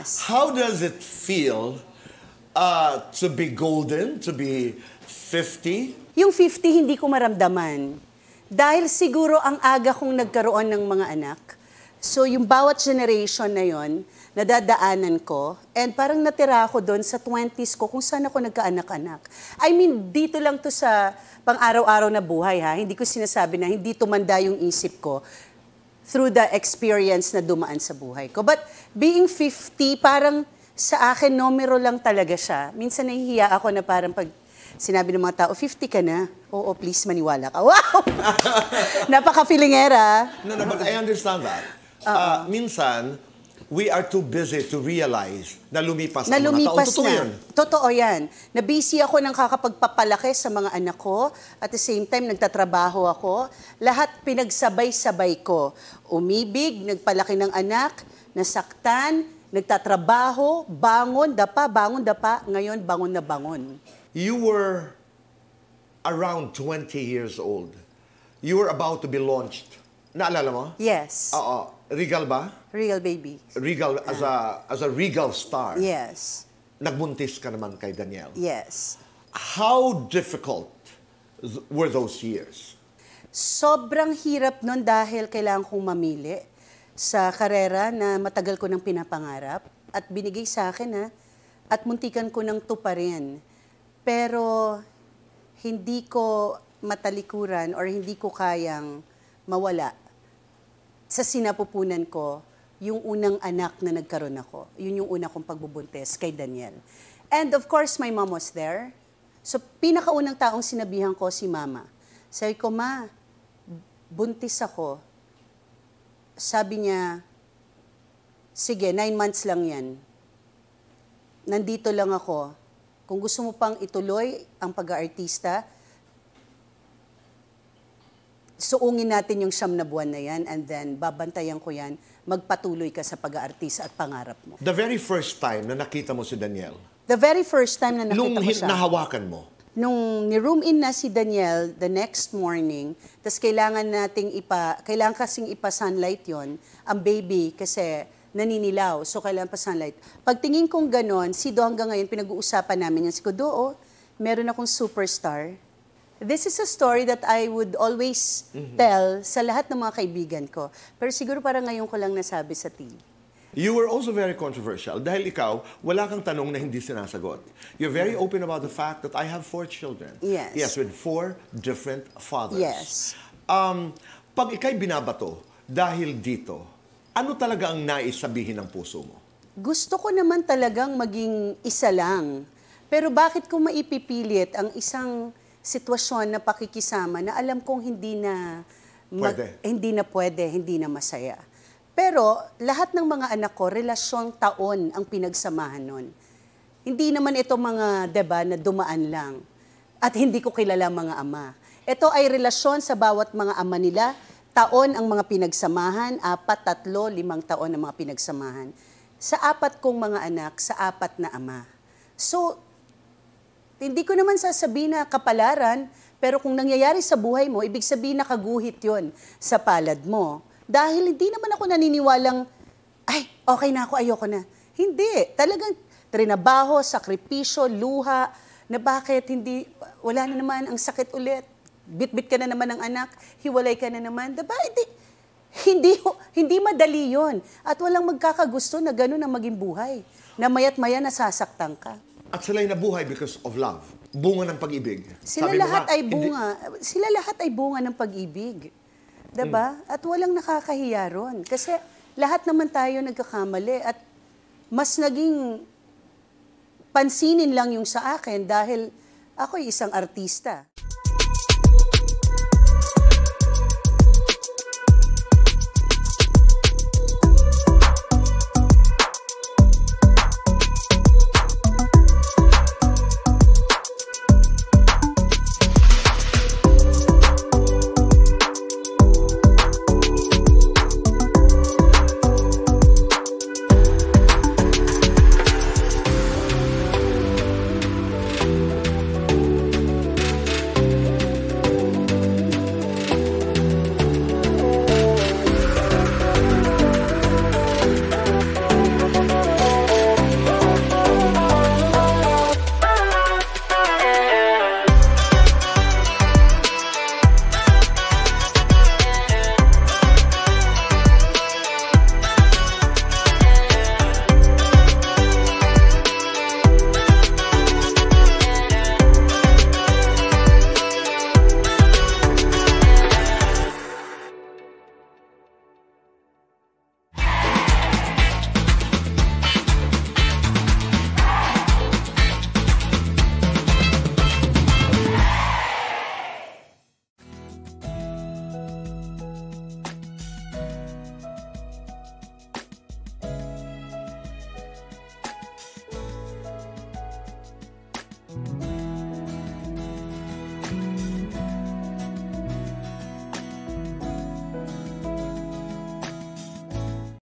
Yes. How does it feel to be golden, to be 50? Yung 50, hindi ko maramdaman. Dahil siguro ang aga kong nagkaroon ng mga anak. So yung bawat generation na yon, nadadaanan ko. And parang natira ako doon sa 20s ko kung saan ako nagkaanak-anak. I mean, dito lang to sa pang-araw-araw na buhay, ha? Hindi ko sinasabi na hindi tumanda yung isip ko through the experience na dumaan sa buhay ko. But being 50, parang sa akin, numero lang talaga siya. Minsan nahihiya ako na parang pag sinabi ng mga tao, 50 ka na. Oo, please, maniwala ka. Wow! Napaka-feelingera. No, but I understand that. Minsan, we are too busy to realize na lumipas ang mga taon. Totoo na. yun. Totoo yan. Na-busy ako ng kakapagpapalaki sa mga anak ko. At the same time, nagtatrabaho ako. Lahat pinagsabay-sabay ko. Umibig, nagpalaki ng anak, nasaktan, nagtatrabaho, bangon, dapa. Ngayon, bangon na bangon. You were around 20 years old. You were about to be launched. Naalala mo? Yes. Oo. Regal ba? Real baby. Regal as a Regal star. Yes. Nagbuntis ka naman kay Danielle. Yes. How difficult were those years? Sobrang hirap nun dahil kailangan kong mamili sa karera na matagal ko nang pinapangarap at binigay sa akin at muntikan ko nang tuparin. Pero hindi ko matalikuran or hindi ko kayang mawala sa sinapupunan ko yung unang anak na nagkaroon ako. Yun yung una kong pagbubuntis kay Danielle. And of course, my mom was there. So pinakaunang taong sinabihan ko si mama. Sabi ko, ma, buntis ako. Sabi niya, sige, 9 months lang yan. Nandito lang ako. Kung gusto mo pang ituloy ang pag-aartista, suungin natin yung 9 na buwan na yan and then babantayan ko yan, magpatuloy ka sa pag-aartista at pangarap mo. The very first time na nakita mo si Danielle? The very first time na nakita ko siya. Nahawakan mo? Nung ni-room in na si Danielle the next morning, tas kailangan kasing ipa-sunlight yon ang baby kasi naninilaw, so kailangan pa sunlight. Pagtingin kong ganon, si Do hanggang ngayon, pinag-uusapan namin yan. Si Do, meron akong superstar. This is a story that I would always tell sa lahat ng mga kaibigan ko. Pero siguro parang ngayon ko lang nasabi sa TV. You were also very controversial dahil ikaw, wala kang tanong na hindi sinasagot. You're very open about the fact that I have 4 children. Yes. Yes, with 4 different fathers. Yes. Pag ikay binabato dahil dito, ano talaga ang nais sabihin ng puso mo? Gusto ko naman talagang maging isa lang. Pero bakit ko maipipilit ang isang sitwasyon na pakikisama na alam kong hindi na pwede, hindi na masaya. Pero lahat ng mga anak ko, relasyong taon ang pinagsamahan nun. Hindi naman ito mga, diba, na dumaan lang. At hindi ko kilala mga ama. Ito ay relasyon sa bawat mga ama nila. Taon ang mga pinagsamahan, 4, 3, 5 taon ang mga pinagsamahan. Sa 4 kong mga anak, sa 4 na ama. So, hindi ko naman sasabihin na kapalaran, pero kung nangyayari sa buhay mo, ibig sabihin na kaguhit yon sa palad mo. Dahil hindi naman ako naniniwalang, ay, okay na ako, ayoko na. Hindi. Talagang trinabaho, sakripisyo, luha, na bakit hindi, wala na naman ang sakit ulit. Bit-bit ka na naman ng anak, hiwalay ka na naman. Diba? Hindi madali yon. At walang magkakagusto na gano'n ang maging buhay. Na maya't maya nasasaktan ka. At sila'y nabuhay because of love. Bunga ng pag-ibig. Sila lahat ay bunga ng pag-ibig. Diba? At walang nakakahiya ron. Kasi lahat naman tayo nagkakamali at mas naging pansinin lang yung sa akin dahil ako'y isang artista.